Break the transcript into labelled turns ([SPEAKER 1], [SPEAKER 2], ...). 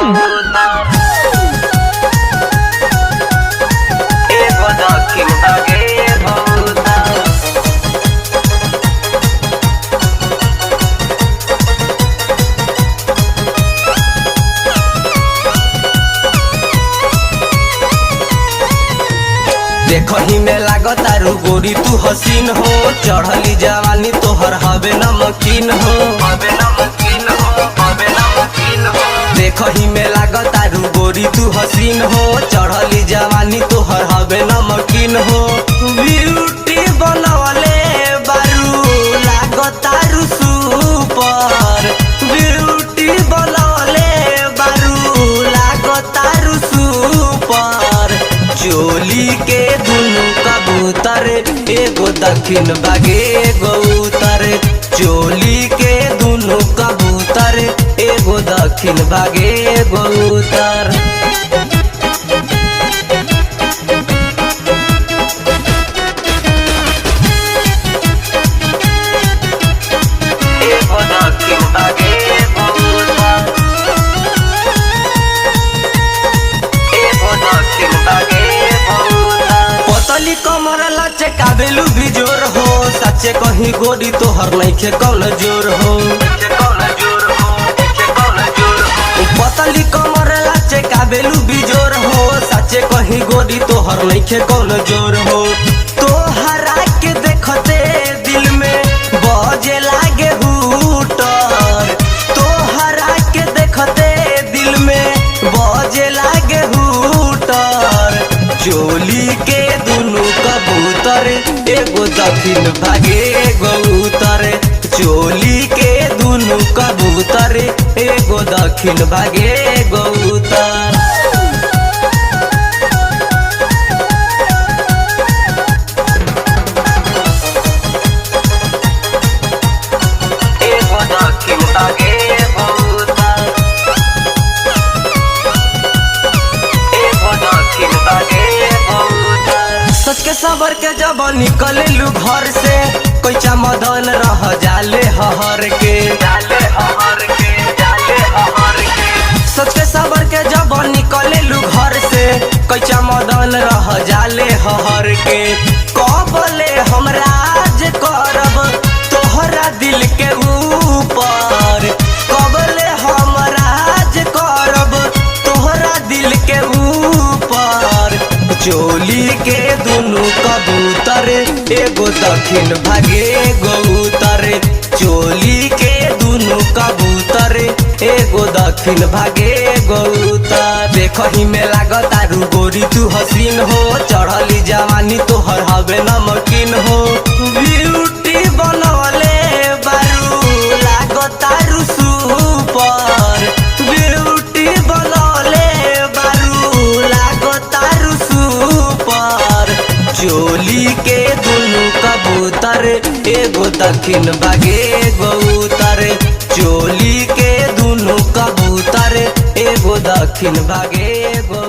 [SPEAKER 1] एगो दक्षिण भागे कबूतर। देखही में लागतारू गोरी तू हसीन हो, चढ़ली जवानी तोहर हवे नमकीन हो, हवे नमकीन हो, हवे नमकीन हो। देखही में लागतारू गोरी तू हसीन हो, चढ़ली जवानी तोहर हवे नमकीन हो। ब्यूटी बनवले बारू लागतारू सुपर, ब्यूटी बनवले बारू लागतारू सुपर। चोली के दुनु कबूतर एगो दक्षिण भागे एगो उत्तर, चोली के दुनु कबूतर एगो दक्षिण भागे एगो उत्तर। एगो दक्षिण भागे एगो उत्तर, एगो दक्षिण भागे कमर लचकाबेलू बिजोर हो, सच्चे कहीं गोरी तोहर नइखे कौन जोर हो। पतली कमर लचकाबेलू बिजोर हो, सच्चे कहीं गोरी तोहर नइखे कौन जोर हो। तोहरा के देखते दिल में बजे लागे हूटर, तोहरा के देखते दिल में बजे लागे हूटर। चोली के दुनु कबूतर एगो दक्षिण भागे एगो उत्तर, चोली के दुनु कबूतर एगो दक्षिण भागे एगो उत्तर। एगो दक्षिण भागे एगो उत्तर, एगो दक्षिण भागे एगो उत्तर। सच के सबर के जब निकलेलू घर से, कोई मदन रह जाले हहर के, जाले हहर के, जाले हहर के। सच के सबर के जब निकलेलू घर से, कोई मदन रह जाले हहर के। कबले हम राज करब तोहरा दिल के ऊपर, कबले हम राज करब तोहरा दिल के ऊपर। चोली के दुनु कबूतर एगो दक्षिण भागे एगो उत्तर, चोली के दुनु कबूतर एगो दक्षिण भागे एगो उत्तर। देखही में लागतारू गोरी तू हसीन हो, चढ़ली जवानी तोहर हवे नमकीन हो। ब्यूटी बनवले बारू लागतारू सुपर, ब्यूटी बनवले बारू लागतारू सुपर। चोली के दुनु कबूतर एगो दक्षिण भागे एगो उत्तर, चोली के दुनु कबूतर एगो दक्षिण भागे एगो